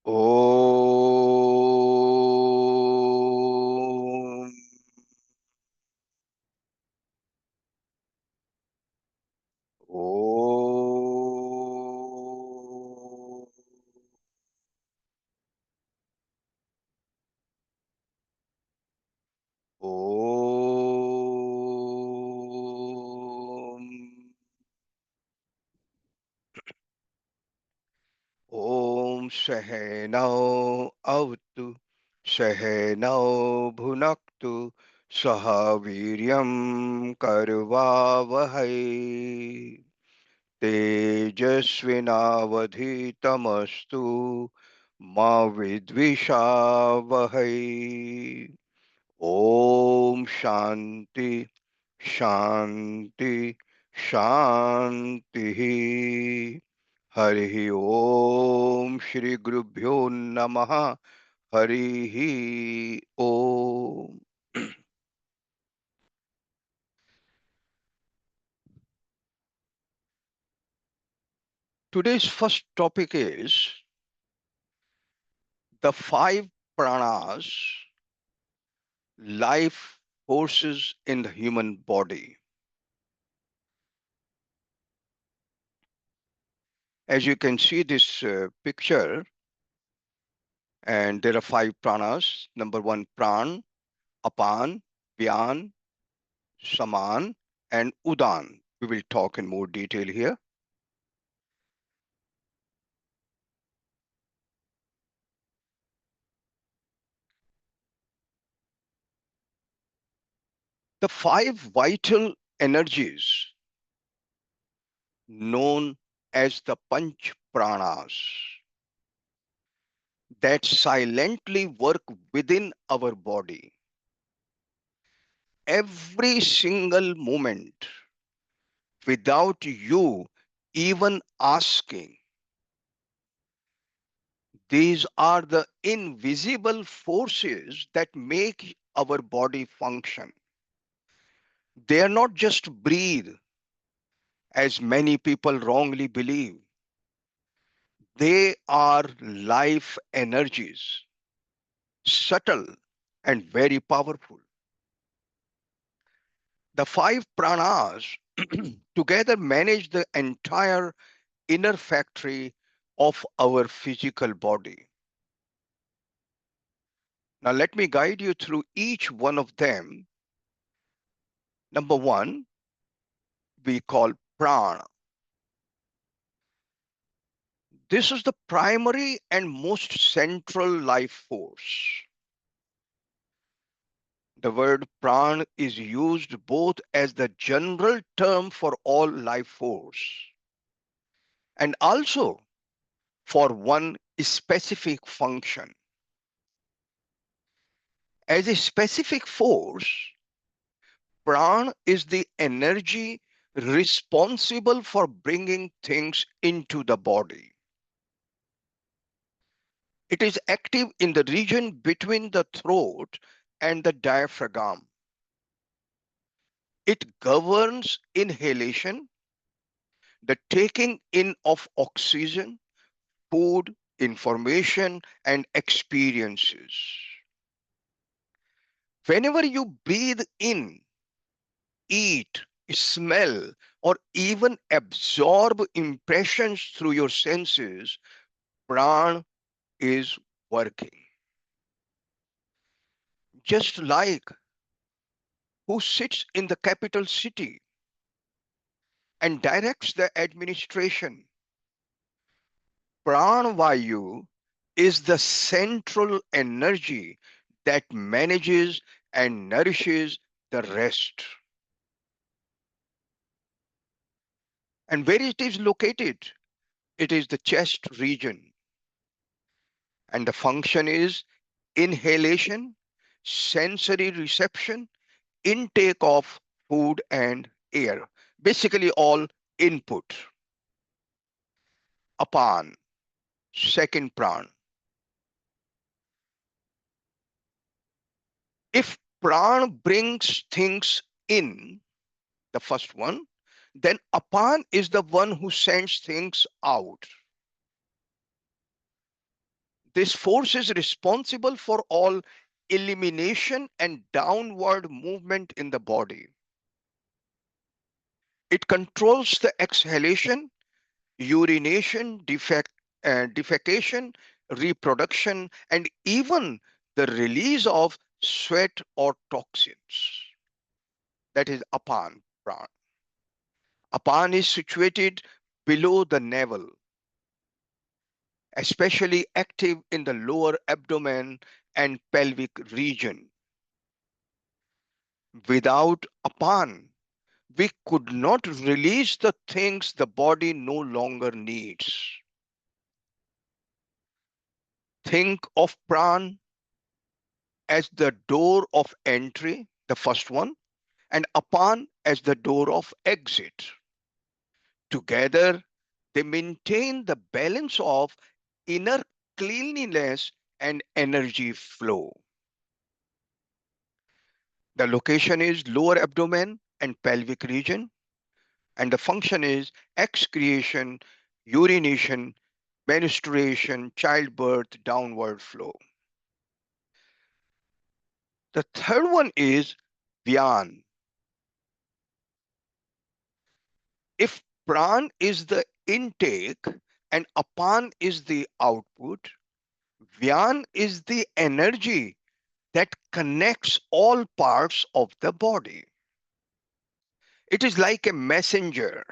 Om. Om. Om. Om Sahanao Avtu Sahanao Bhunaktu Saha Viryam Karvavahai Tejasvinavadhitamastu Ma Vidvishavahai. Om Shanti Shanti Shanti. Harihi Om Shri Gurubhyo Namaha. Harihi Om. Today's first topic is the five pranas, life forces in the human body. As you can see this picture, and there are five pranas. Number one, pran, apan, vyan, saman, and udan. We will talk in more detail here. The five vital energies known as the Panch Pranas that silently work within our body. Every single moment without you even asking. These are the invisible forces that make our body function. They are not just breathe, as many people wrongly believe. They are life energies, subtle and very powerful. The five pranas together manage the entire inner factory of our physical body. Now, let me guide you through each one of them. Number one, we call prana. This is the primary and most central life force. The word pran is used both as the general term for all life force and also for one specific function. As a specific force, pran is the energy responsible for bringing things into the body. It is active in the region between the throat and the diaphragm. It governs inhalation, the taking in of oxygen, food, information, and experiences. Whenever you breathe in, eat, smell, or even absorb impressions through your senses, pran is working. Just like who sits in the capital city and directs the administration, Pranavayu is the central energy that manages and nourishes the rest. And where it is located, it is the chest region. And the function is inhalation, sensory reception, intake of food and air. Basically, all input. Apan, second pran. If pran brings things in, the first one, then apan is the one who sends things out. This force is responsible for all elimination and downward movement in the body. It controls the exhalation, urination, defecation, reproduction, and even the release of sweat or toxins. That is apan pran. Apan is situated below the navel, especially active in the lower abdomen and pelvic region. Without apan, we could not release the things the body no longer needs. Think of pran as the door of entry, the first one, and apan as the door of exit. Together, they maintain the balance of inner cleanliness and energy flow. The location is lower abdomen and pelvic region, and the function is excretion, urination, menstruation, childbirth, downward flow. The third one is Dhyan. If pran is the intake and apan is the output, Dhyan is the energy that connects all parts of the body. It is like a messenger,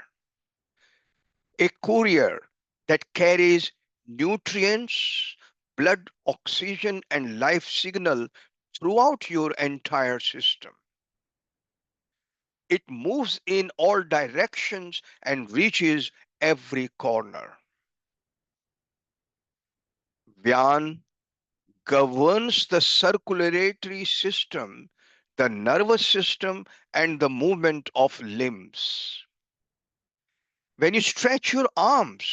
a courier that carries nutrients, blood, oxygen, and life signal throughout your entire system. It moves in all directions and reaches every corner. Dhyan governs the circulatory system, the nervous system, and the movement of limbs. When you stretch your arms,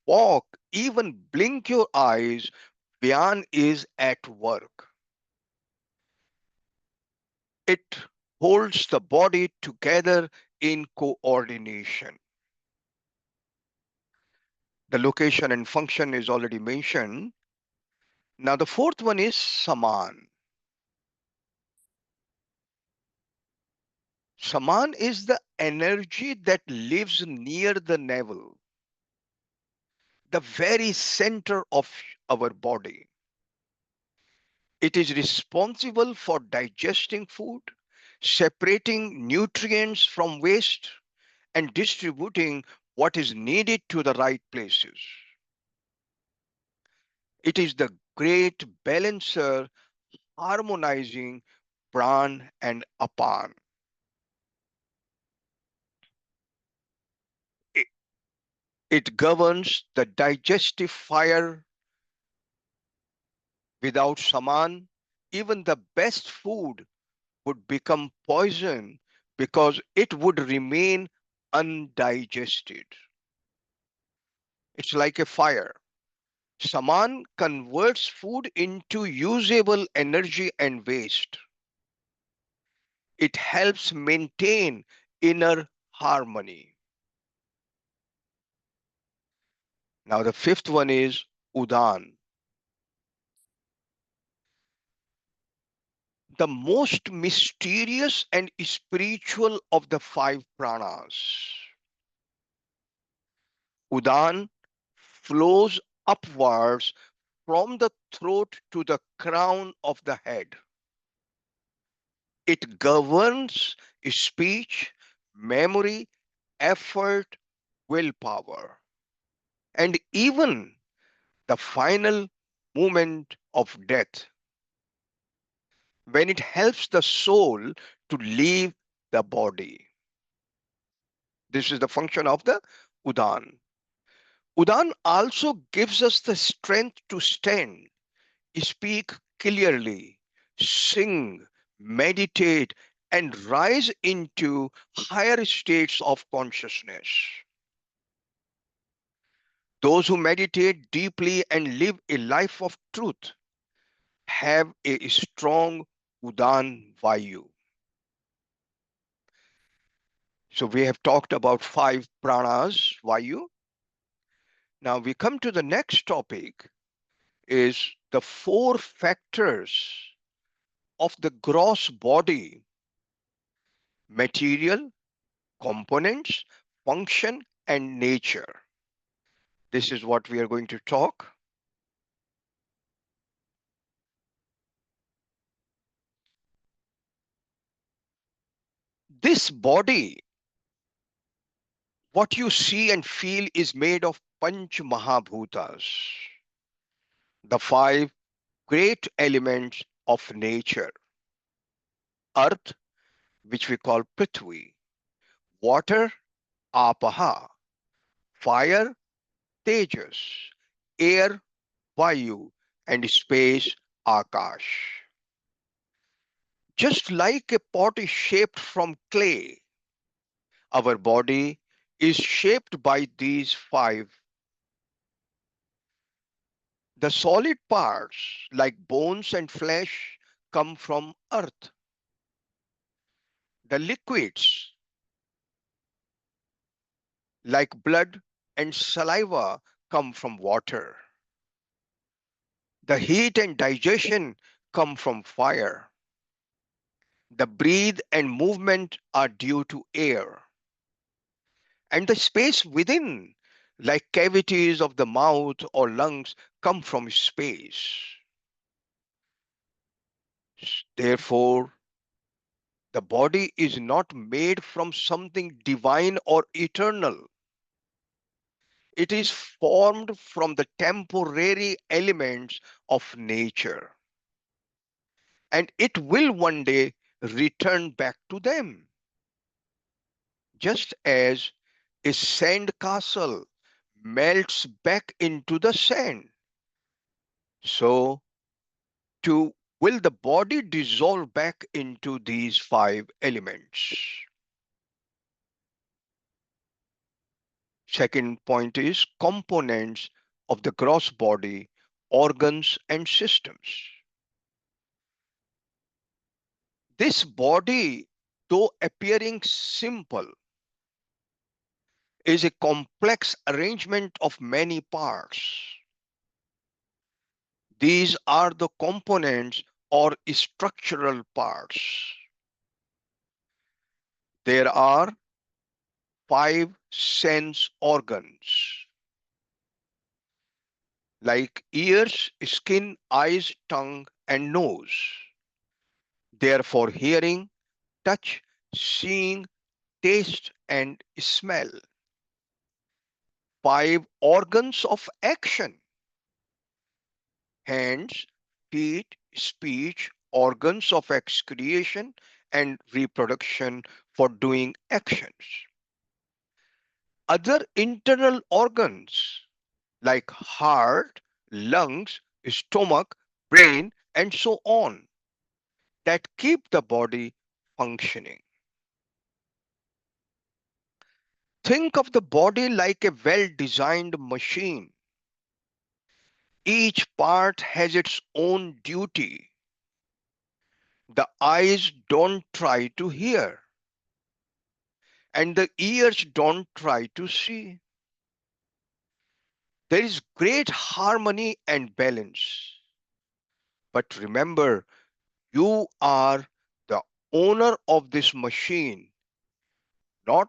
walk, even blink your eyes, Dhyan is at work. It holds the body together in coordination. The location and function is already mentioned. Now the fourth one is Saman. Saman is the energy that lives near the navel, the very center of our body. It is responsible for digesting food, separating nutrients from waste, and distributing what is needed to the right places. It is the great balancer harmonizing pran and apan. It, it governs the digestive fire. Without Saman, even the best food would become poison because it would remain undigested. It's like a fire. Saman converts food into usable energy and waste. It helps maintain inner harmony. Now, the fifth one is Udan, the most mysterious and spiritual of the five pranas. Udan flows upwards from the throat to the crown of the head. It governs speech, memory, effort, willpower, and even the final moment of death, when it helps the soul to leave the body. This is the function of the Udan. Udan also gives us the strength to stand, speak clearly, sing, meditate, and rise into higher states of consciousness. Those who meditate deeply and live a life of truth have a strong Udan Vayu. So we have talked about five pranas, Vayu. Now we come to the next topic, is the four factors of the gross body: material, components, function, and nature. This is what we are going to talk. This body, what you see and feel, is made of Panch Mahabhutas, the five great elements of nature: earth, which we call Prithvi; water, Apaha; fire, Tejas; air, Vayu; and space, Akash. Just like a pot is shaped from clay, our body is shaped by these five. The solid parts, like bones and flesh, come from earth. The liquids, like blood and saliva, come from water. The heat and digestion come from fire. The breath and movement are due to air. And the space within, like cavities of the mouth or lungs, come from space. Therefore, the body is not made from something divine or eternal. It is formed from the temporary elements of nature, and it will one day return back to them. Just as a sand castle melts back into the sand, so too will the body dissolve back into these five elements. Second point is components of the gross body, organs and systems. This body, though appearing simple, is a complex arrangement of many parts. These are the components or structural parts. There are five sense organs like ears, skin, eyes, tongue, and nose. They are for hearing, touch, seeing, taste, and smell. Five organs of action: hands, feet, speech, organs of excretion and reproduction for doing actions. Other internal organs like heart, lungs, stomach, brain, and so on that keep the body functioning. Think of the body like a well-designed machine. Each part has its own duty. The eyes don't try to hear, and the ears don't try to see. There is great harmony and balance. But remember, you are the owner of this machine, not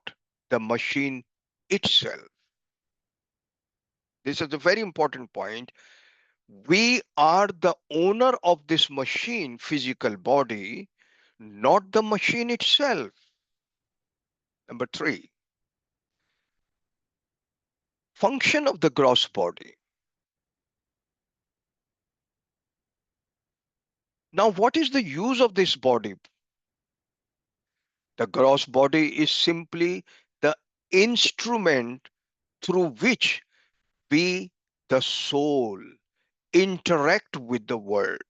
the machine itself. This is a very important point. We are the owner of this machine, physical body, not the machine itself. Number three, function of the gross body. Now, what is the use of this body? The gross body is simply the instrument through which we, the soul, interact with the world.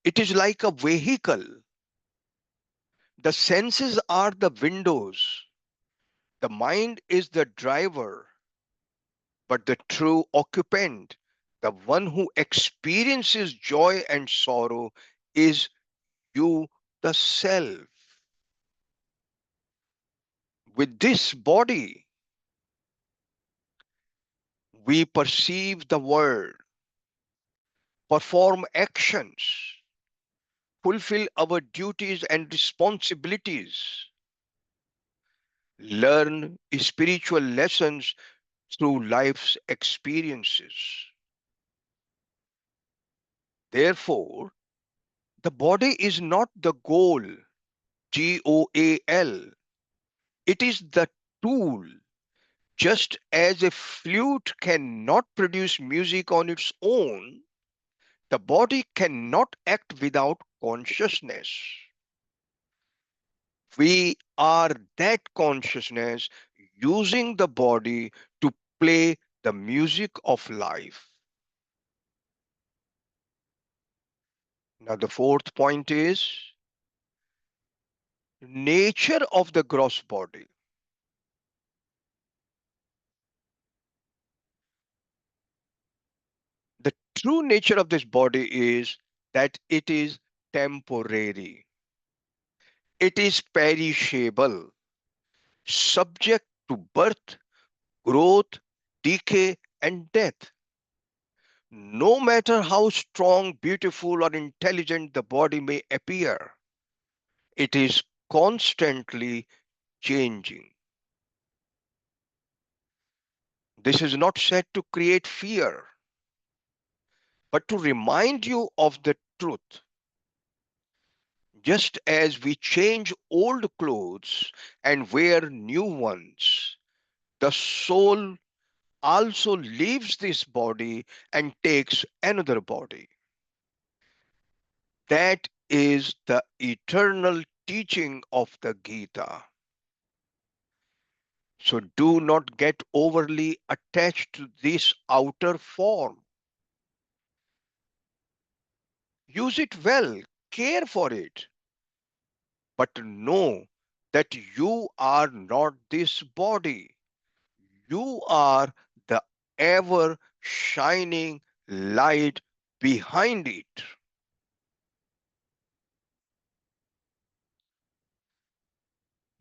It is like a vehicle. The senses are the windows. The mind is the driver, but the true occupant, the one who experiences joy and sorrow, is you, the self. With this body, We perceive the world, perform actions, fulfill our duties and responsibilities, learn spiritual lessons through life's experiences. Therefore, the body is not the goal, GOAL. It is the tool. Just as a flute cannot produce music on its own, the body cannot act without consciousness. We are that consciousness using the body to play the music of life. Now, the fourth point is nature of the gross body. The true nature of this body is that it is temporary, it is perishable, subject to birth, growth, decay, and death. No matter how strong, beautiful, or intelligent the body may appear, it is constantly changing. This is not said to create fear, but to remind you of the truth. Just as we change old clothes and wear new ones, the soul also leaves this body and takes another body. That is the eternal teaching of the Gita. So do not get overly attached to this outer form. Use it well, care for it, but know that you are not this body. You are the ever shining light behind it.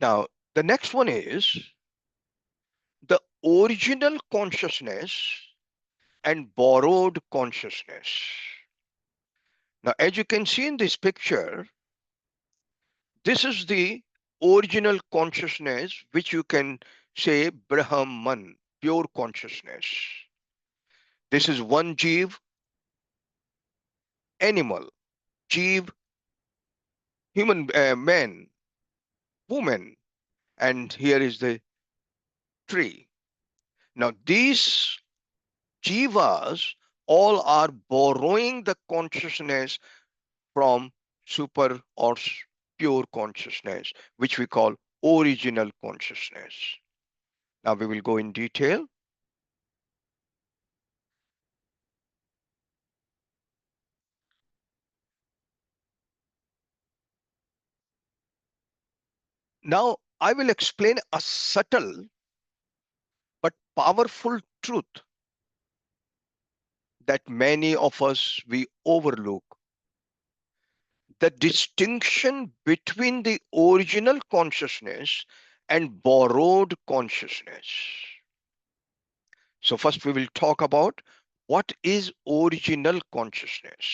Now, the next one is the original consciousness and borrowed consciousness. Now, as you can see in this picture, this is the original consciousness, which you can say Brahman, pure consciousness. This is one Jeev, animal, Jeev, human, man, woman, and here is the tree. Now, these Jivas all are borrowing the consciousness from super or pure consciousness, which we call original consciousness. Now we will go in detail. Now I will explain a subtle but powerful truth that many of us we overlook. The distinction between the original consciousness and borrowed consciousness. So first we will talk about what is original consciousness.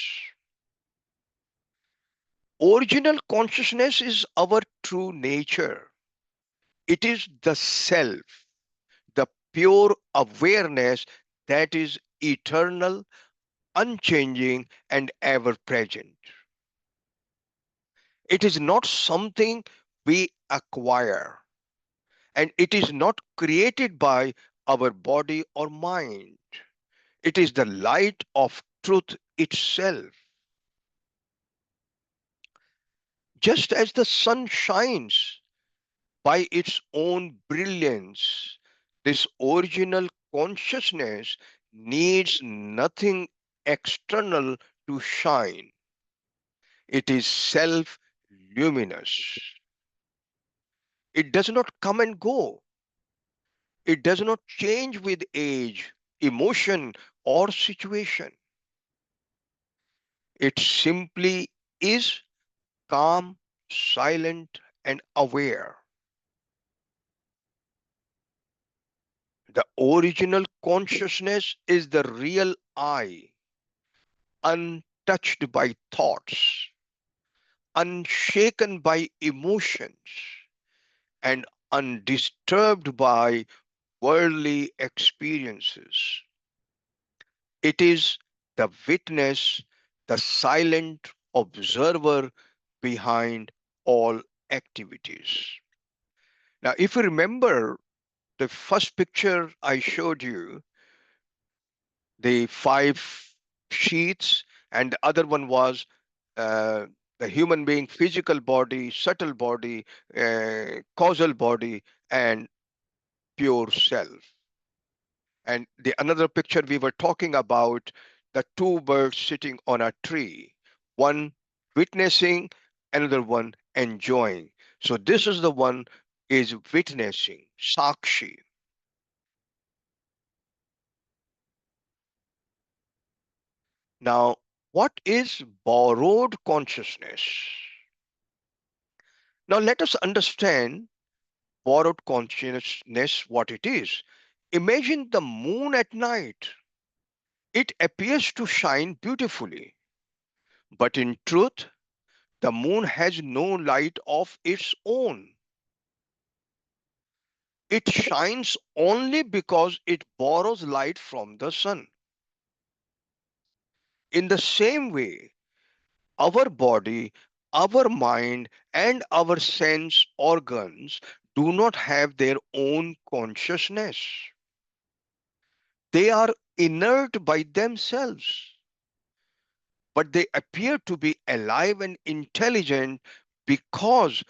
Original consciousness is our true nature. It is the self, the pure awareness that is eternal, unchanging, and ever present. It is not something we acquire, and it is not created by our body or mind. It is the light of truth itself. Just as the sun shines by its own brilliance, this original consciousness needs nothing external to shine. It is self-luminous. It does not come and go. It does not change with age, emotion, or situation. It simply is calm, silent, and aware. The original consciousness is the real I, untouched by thoughts, unshaken by emotions, and undisturbed by worldly experiences. It is the witness, the silent observer behind all activities. Now, if you remember the first picture I showed you, the five sheets, and the other one was uh, the human being, physical body, subtle body, causal body, and pure self. And the another picture we were talking about the two birds sitting on a tree, one witnessing, another one enjoying. So this is the one is witnessing, sakshi. Now, what is borrowed consciousness? Now let us understand borrowed consciousness what it is. Imagine the moon at night. It appears to shine beautifully, but in truth, the moon has no light of its own. It shines only because it borrows light from the sun. In the same way, our body, our mind, and our sense organs do not have their own consciousness. They are inert by themselves, but they appear to be alive and intelligent because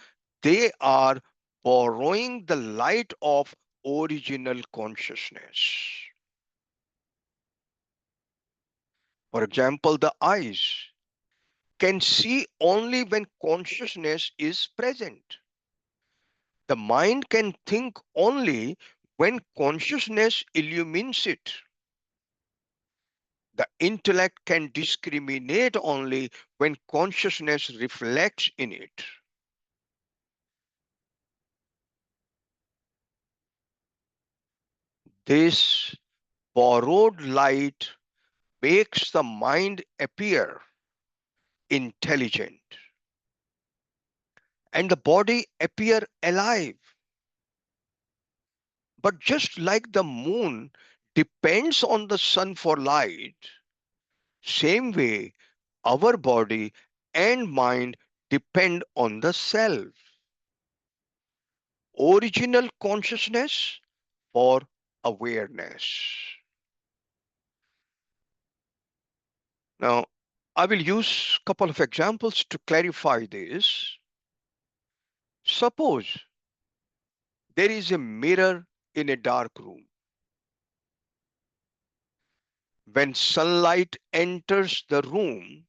they are borrowing the light of original consciousness. For example, the eyes can see only when consciousness is present. The mind can think only when consciousness illumines it. The intellect can discriminate only when consciousness reflects in it. This borrowed light makes the mind appear intelligent and the body appear alive. But just like the moon depends on the sun for light, same way our body and mind depend on the self, original consciousness for awareness. Now, I will use a couple of examples to clarify this. Suppose there is a mirror in a dark room. When sunlight enters the room,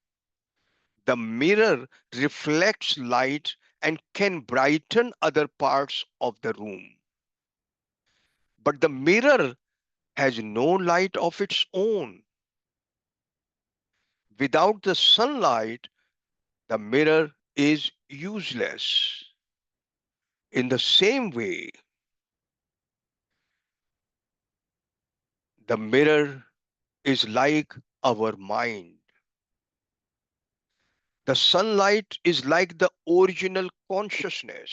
the mirror reflects light and can brighten other parts of the room. But the mirror has no light of its own. Without the sunlight, the mirror is useless. In the same way, the mirror is like our mind. The sunlight is like the original consciousness.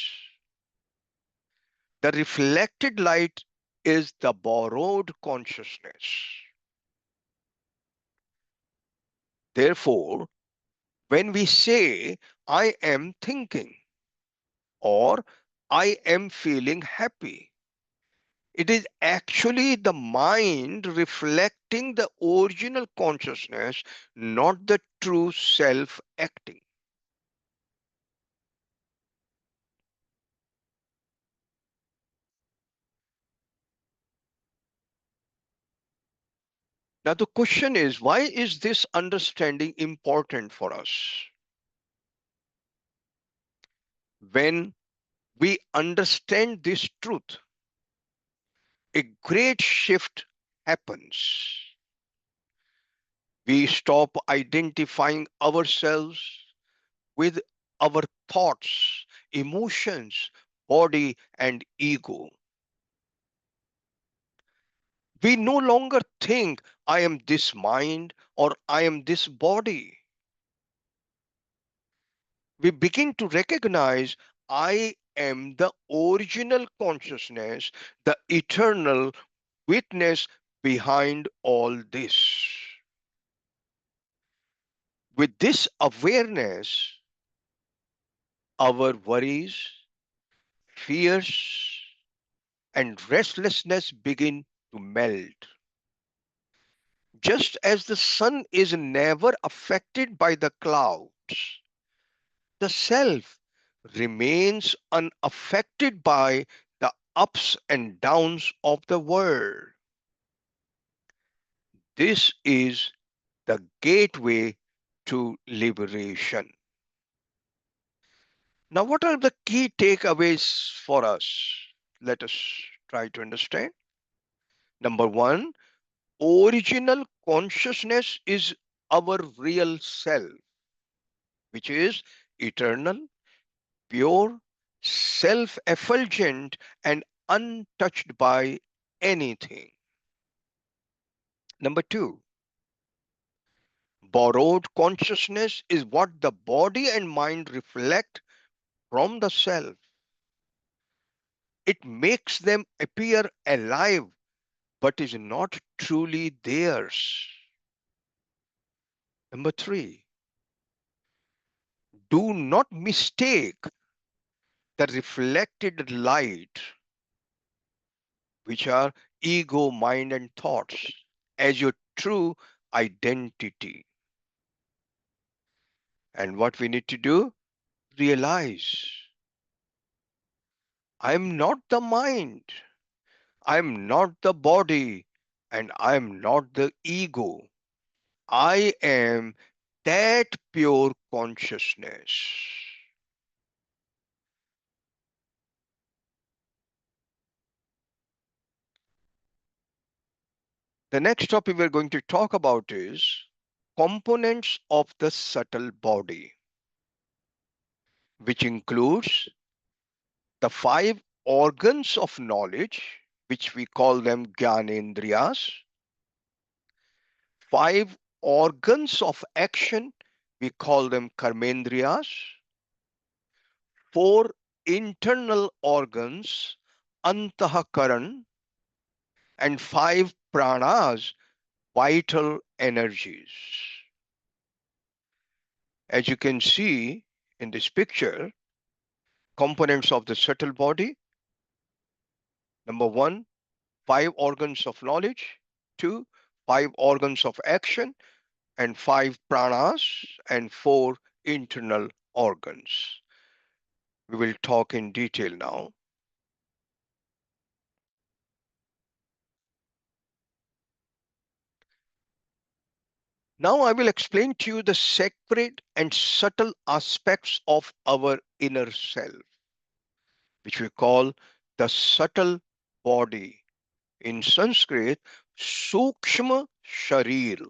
The reflected light is the borrowed consciousness. Therefore, when we say, I am thinking or I am feeling happy, it is actually the mind reflecting the original consciousness, not the true self acting. Now, the question is, why is this understanding important for us? When we understand this truth, a great shift happens. We stop identifying ourselves with our thoughts, emotions, body, and ego. We no longer think, I am this mind or I am this body. We begin to recognize, I am the original consciousness, the eternal witness behind all this. With this awareness, our worries, fears, and restlessness begin to melt. Just as the sun is never affected by the clouds, the self remains unaffected by the ups and downs of the world. This is the gateway to liberation. Now, what are the key takeaways for us? Let us try to understand. Number one, original consciousness is our real self, which is eternal, pure, self effulgent, and untouched by anything. Number two, borrowed consciousness is what the body and mind reflect from the self. It makes them appear alive but is not truly theirs. Number three, do not mistake the reflected light, which are ego, mind, and thoughts, as your true identity. And what we need to do? Realize, I'm not the mind, I'm not the body, and I'm not the ego. I am that pure consciousness. The next topic we're going to talk about is components of the subtle body, which includes the five organs of knowledge, which we call them Gyanendriyas, five organs of action, we call them Karmendriyas, four internal organs, Antahakaran, and five pranas, vital energies. As you can see in this picture, components of the subtle body. Number one, five organs of knowledge. Two, five organs of action. And five pranas and four internal organs. We will talk in detail now. Now I will explain to you the sacred and subtle aspects of our inner self, which we call the subtle body. In Sanskrit, Sukshma Sharir.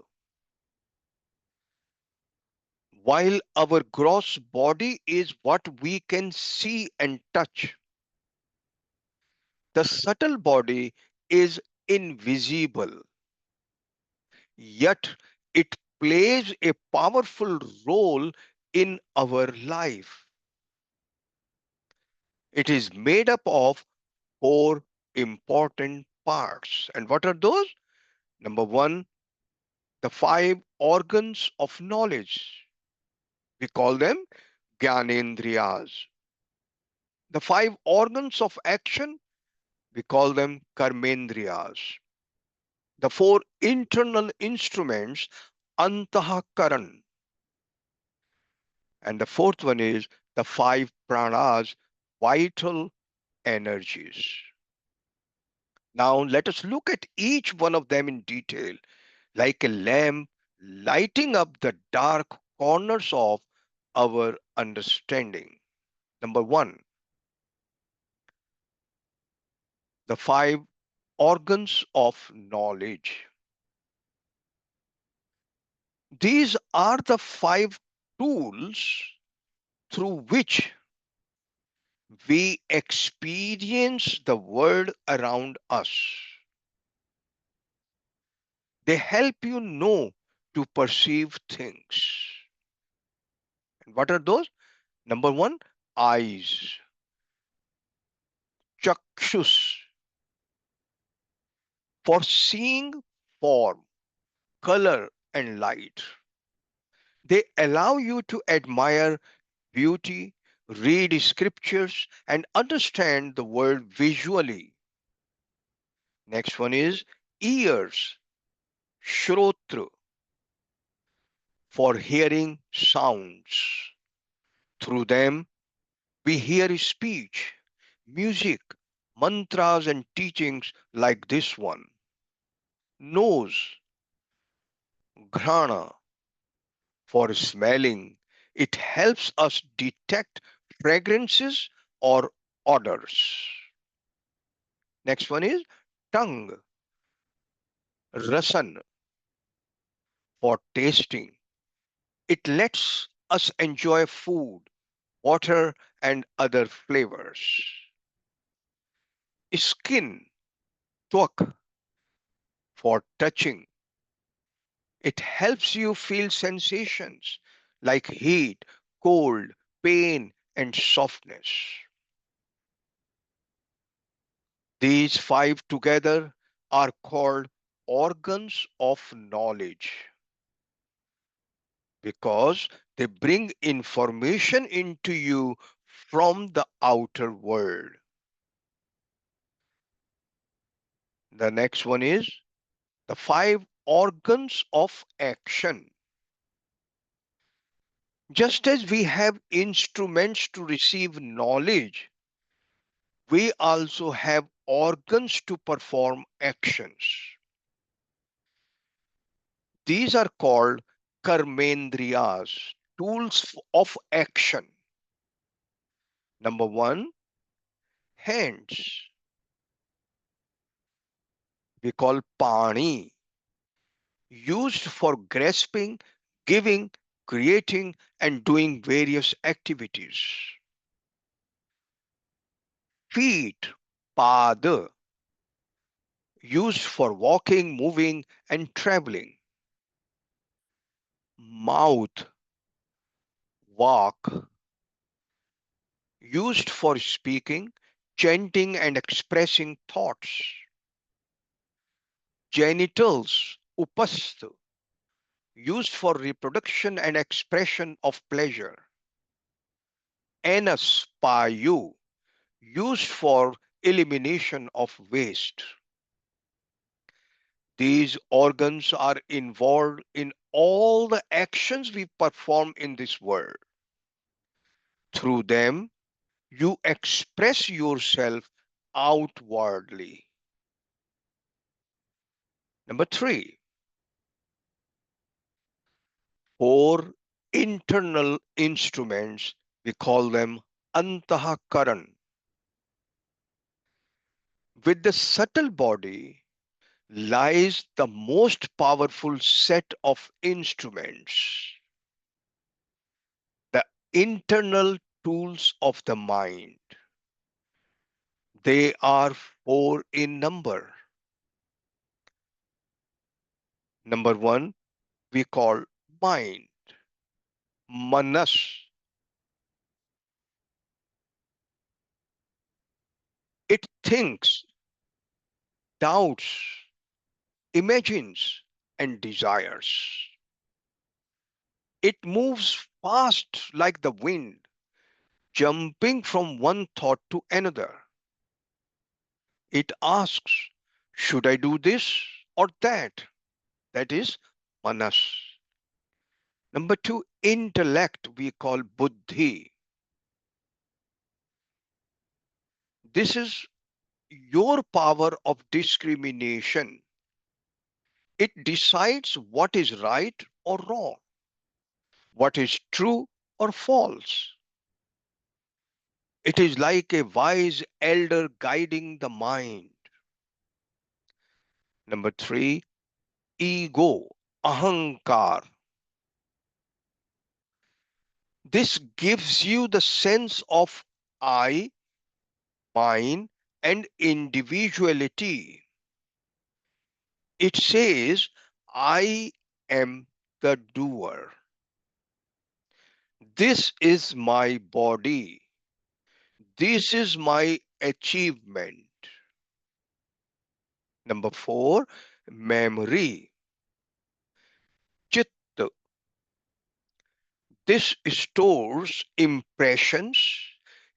While our gross body is what we can see and touch, the subtle body is invisible, yet it plays a powerful role in our life. It is made up of four important parts. And what are those? Number one, the five organs of knowledge. We call them Gyanendriyas. The five organs of action, we call them Karmendriyas. The four internal instruments, Antahakaran. And the fourth one is the five pranas, vital energies. Now let us look at each one of them in detail, like a lamp lighting up the dark corners of our understanding. Number one, the five organs of knowledge. These are the five tools through which we experience the world around us. They help you know to perceive things. And what are those? Number one, eyes, chakshus, for seeing form, color, and light. They allow you to admire beauty, read scriptures, and understand the world visually. Next one is ears, shrotra, for hearing sounds. Through them, we hear speech, music, mantras, and teachings like this one. Nose, ghrana, for smelling. It helps us detect fragrances or odors. Next one is tongue, rasan, for tasting. It lets us enjoy food, water, and other flavors. Skin, twak, for touching. It helps you feel sensations like heat, cold, pain, and softness. These five together are called organs of knowledge because they bring information into you from the outer world. The next one is the five organs of action. Just as we have instruments to receive knowledge, we also have organs to perform actions. These are called karmendriyas, tools of action. Number one, hands. We call pani, used for grasping, giving, creating, and doing various activities. Feet, pada, used for walking, moving, and traveling. Mouth, vak, used for speaking, chanting, and expressing thoughts. Genitals, upastha, used for reproduction and expression of pleasure. Anus, payu, used for elimination of waste. These organs are involved in all the actions we perform in this world. Through them, you express yourself outwardly. Number three, four internal instruments, we call them antahakaran. With the subtle body lies the most powerful set of instruments, the internal tools of the mind. They are four in number. Number one, we call mind, manas. It thinks, doubts, imagines, and desires. It moves fast like the wind, jumping from one thought to another. It asks, should I do this or that? That is manas. Number two, intellect we call buddhi. This is your power of discrimination. It decides what is right or wrong, what is true or false. It is like a wise elder guiding the mind. Number three, ego, ahankar. This gives you the sense of I, mine, and individuality. It says, I am the doer. This is my body. This is my achievement. Number 4, memory. Chitta. This stores impressions,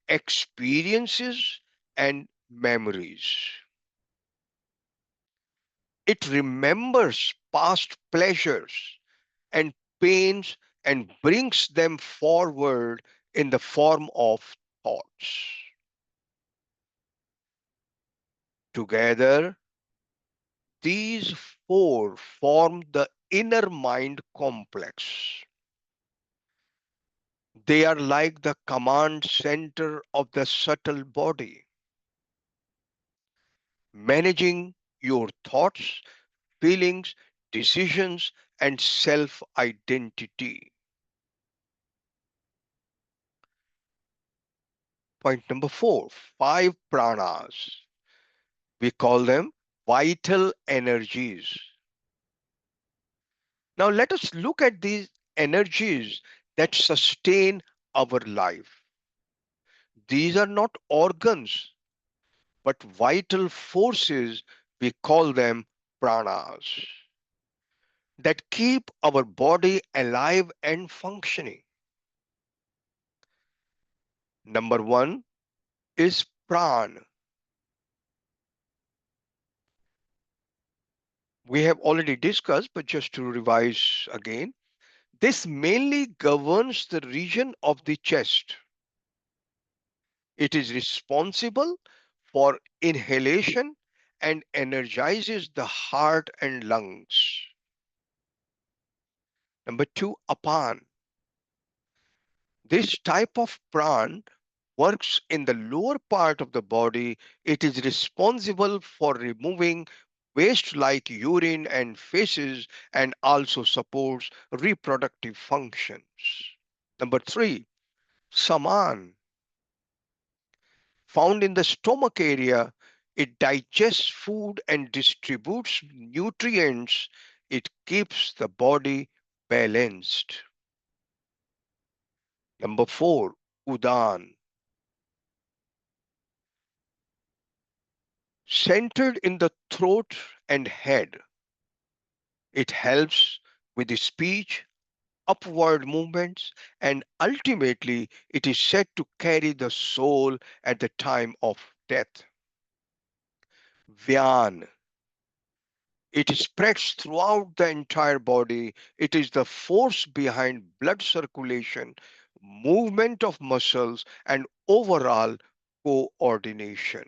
experiences, and memories. It remembers past pleasures and pains and brings them forward in the form of thoughts. Together, these four form the inner mind complex. They are like the command center of the subtle body, managing your thoughts, feelings, decisions, and self identity. Point number 4, 5 pranas. We call them vital energies. Now let us look at these energies that sustain our life. These are not organs, but vital forces. We call them pranas that keep our body alive and functioning. Number 1 is pran. We have already discussed, but just to revise again, this mainly governs the region of the chest. It is responsible for inhalation and energizes the heart and lungs. Number 2, apan. This type of pran works in the lower part of the body. It is responsible for removing waste like urine and feces and also supports reproductive functions. Number 3, saman. Found in the stomach area, it digests food and distributes nutrients. It keeps the body balanced. Number 4, udan. Centered in the throat and head, it helps with the speech, upward movements, and ultimately it is said to carry the soul at the time of death. Vyan. It spreads throughout the entire body. It is the force behind blood circulation, movement of muscles, and overall coordination.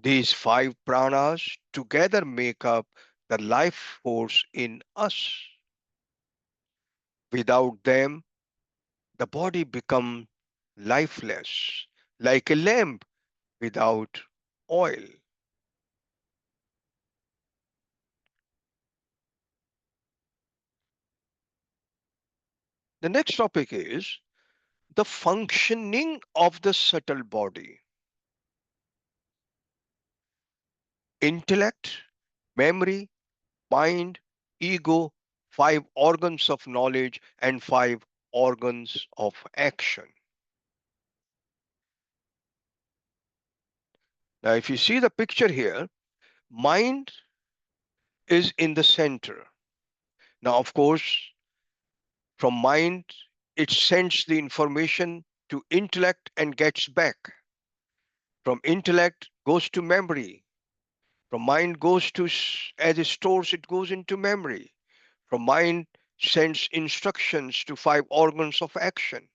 These 5 pranas together make up the life force in us. Without them, the body becomes lifeless, like a lamp without oil. The next topic is the functioning of the subtle body. Intellect, memory, mind, ego, 5 organs of knowledge, and 5 organs of action. Now, if you see the picture here, mind is in the center. Now, of course, from mind, it sends the information to intellect and gets back. From intellect goes to memory. From mind goes to, as it stores, it goes into memory. From mind sends instructions to 5 organs of action.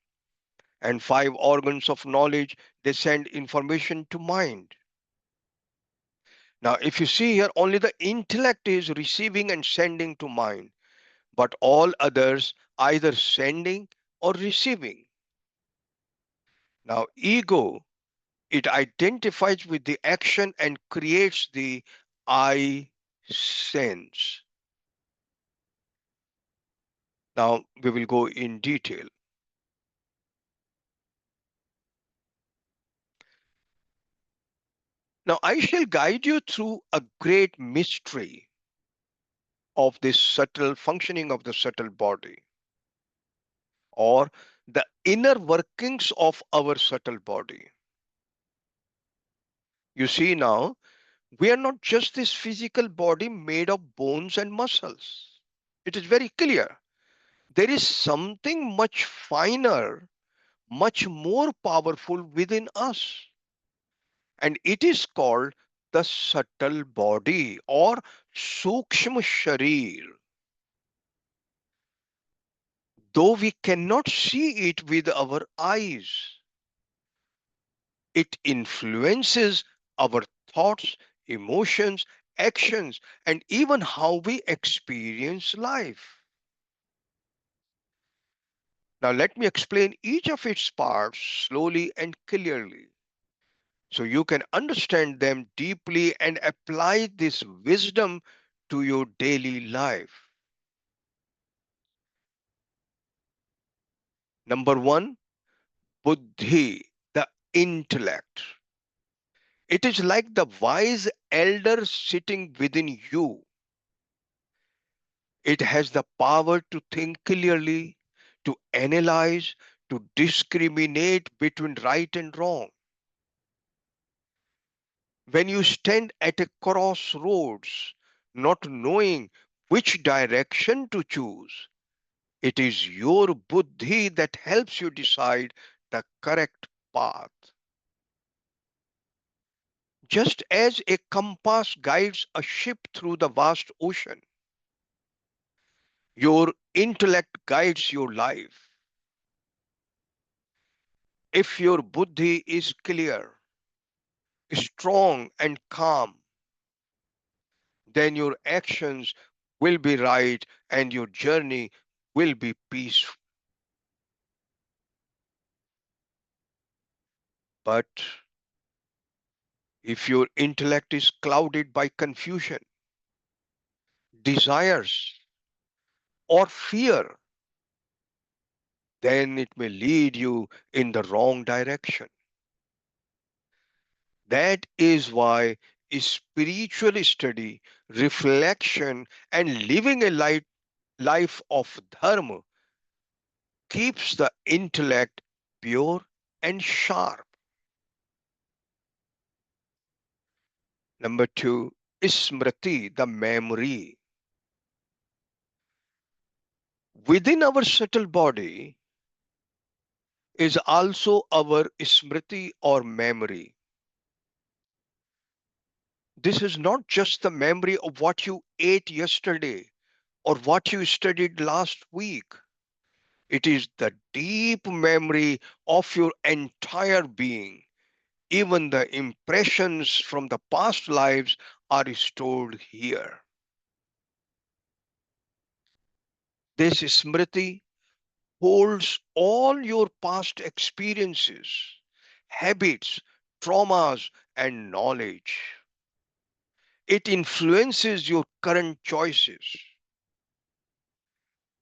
And 5 organs of knowledge, they send information to mind. Now, if you see here, only the intellect is receiving and sending to mind, but all others either sending or receiving. Now, ego, it identifies with the action and creates the I sense. Now, we will go in detail. Now, I shall guide you through a great mystery. of this subtle functioning of the subtle body, or the inner workings of our subtle body. You see now, we are not just this physical body made of bones and muscles. It is very clear. There is something much finer, much more powerful within us. And it is called the subtle body or Sukshma Sharir. Though we cannot see it with our eyes, it influences our thoughts, emotions, actions, and even how we experience life. Now, let me explain each of its parts slowly and clearly so you can understand them deeply and apply this wisdom to your daily life. Number one, Buddhi, the intellect. It is like the wise elder sitting within you. It has the power to think clearly, to analyze, to discriminate between right and wrong. When you stand at a crossroads, not knowing which direction to choose, it is your buddhi that helps you decide the correct path. Just as a compass guides a ship through the vast ocean, your intellect guides your life. If your buddhi is clear, strong, and calm, then your actions will be right and your journey will be peaceful. But if your intellect is clouded by confusion, desires, or fear, then it may lead you in the wrong direction. That is why spiritual study, reflection, and living a life of dharma keeps the intellect pure and sharp. Number two, smriti, the memory. Within our subtle body is also our smriti or memory. This is not just the memory of what you ate yesterday or what you studied last week. It is the deep memory of your entire being. Even the impressions from the past lives are stored here. This smriti holds all your past experiences, habits, traumas, and knowledge. It influences your current choices.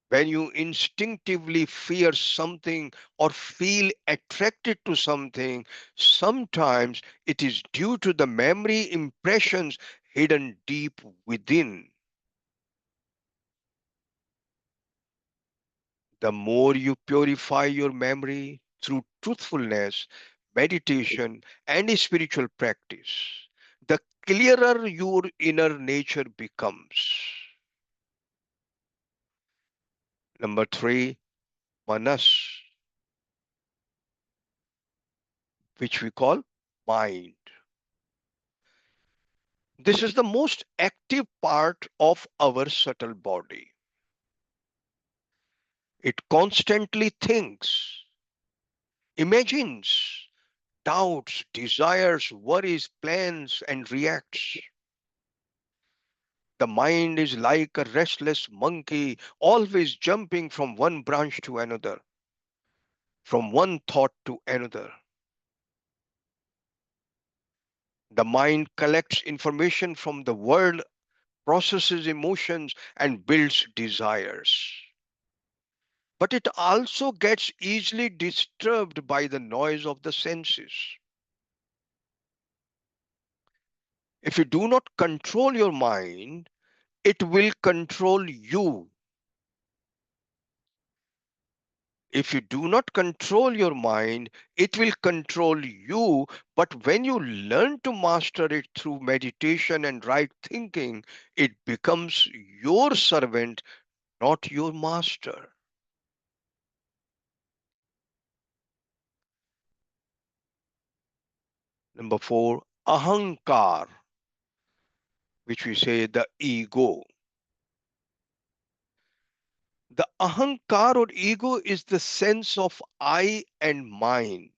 When you instinctively fear something or feel attracted to something, sometimes it is due to the memory impressions hidden deep within. The more you purify your memory through truthfulness, meditation, and spiritual practice, the clearer your inner nature becomes. Number three, manas, which we call mind. This is the most active part of our subtle body. It constantly thinks, imagines, doubts, desires, worries, plans, and reacts. The mind is like a restless monkey, always jumping from one branch to another, from one thought to another. The mind collects information from the world, processes emotions, and builds desires. But it also gets easily disturbed by the noise of the senses. If you do not control your mind, it will control you. If you do not control your mind, it will control you. But when you learn to master it through meditation and right thinking, it becomes your servant, not your master. Number 4, ahankar, which we say the ego. The ahankar or ego is the sense of I and mine.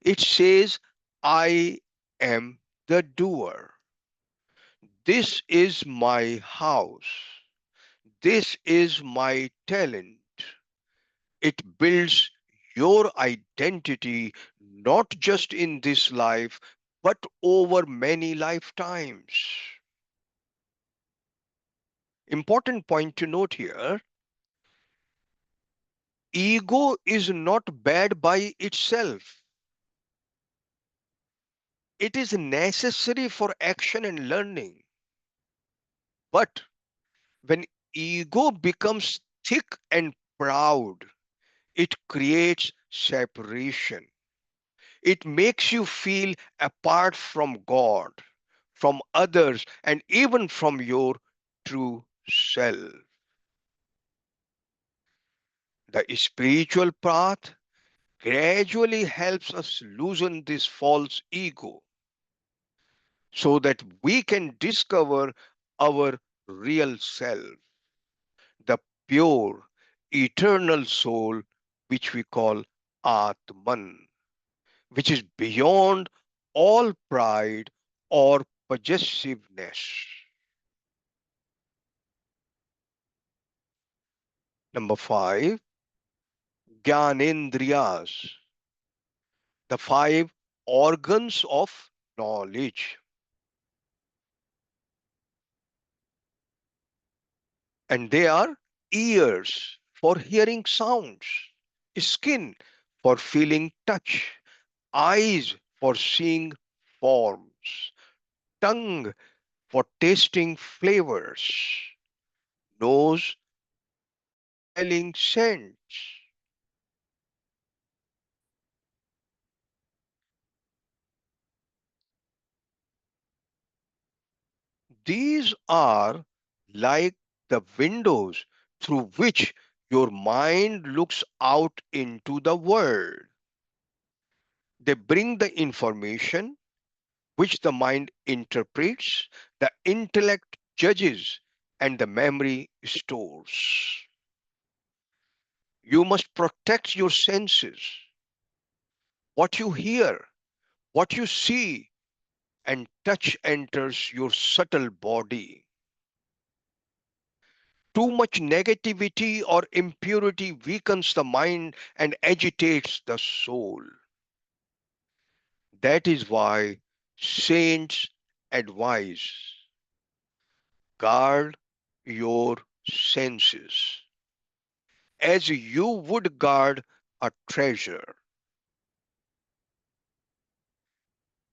It says, I am the doer. This is my house. This is my talent. It builds your identity not just in this life, but over many lifetimes. Important point to note here, ego is not bad by itself. It is necessary for action and learning. But when ego becomes thick and proud, it creates separation. It makes you feel apart from God, from others, and even from your true self. The spiritual path gradually helps us loosen this false ego so that we can discover our real self, the pure, eternal soul, which we call Atman, which is beyond all pride or possessiveness. Number 5, Gyanendriyas, the 5 organs of knowledge. And they are ears for hearing sounds, skin for feeling touch, eyes for seeing forms, tongue for tasting flavors, nose smelling scents. These are like the windows through which your mind looks out into the world. They bring the information which the mind interprets, the intellect judges, and the memory stores. You must protect your senses. What you hear, what you see, and touch enters your subtle body. Too much negativity or impurity weakens the mind and agitates the soul. That is why saints advise, guard your senses as you would guard a treasure.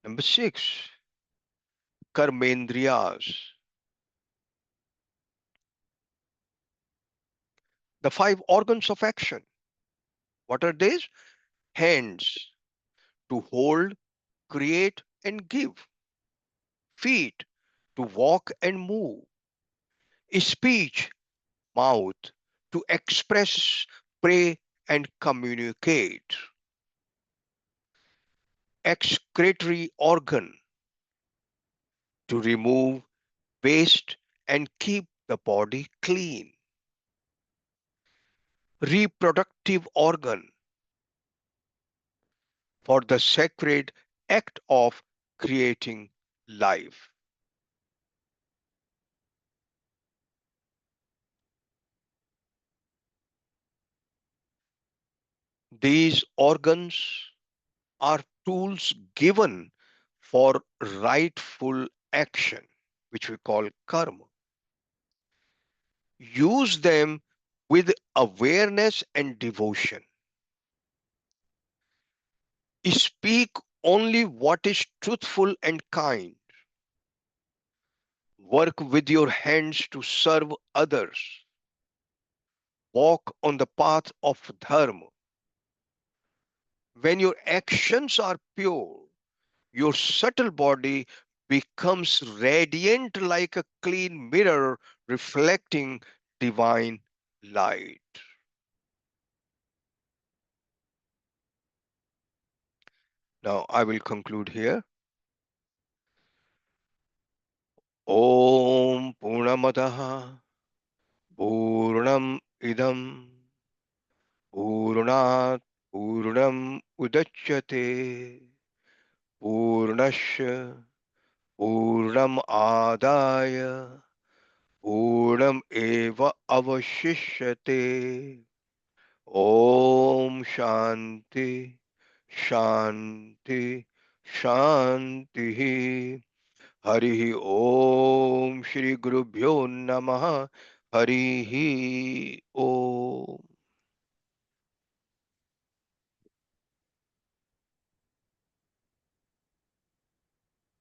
Number 6, karmendriyas, the 5 organs of action. What are these? Hands to hold, create, and give. Feet to walk and move. Speech, mouth to express, pray, and communicate. Excretory organ to remove waste and keep the body clean. Reproductive organ for the sacred act of creating life. These organs are tools given for rightful action, which we call karma. Use them with awareness and devotion. Speak only what is truthful and kind. Work with your hands to serve others. Walk on the path of dharma. When your actions are pure, your subtle body becomes radiant like a clean mirror reflecting divine light. Now I will conclude here. Om Purnamadaha Purnam Idam Purnat Purnam Udachyate Purnasya Purnam Adaya Purnam Eva Avashishyate. Om Shanti Shanti Shanti. Harihi Om Shri Gurubhyo Namaha. Harihi Om.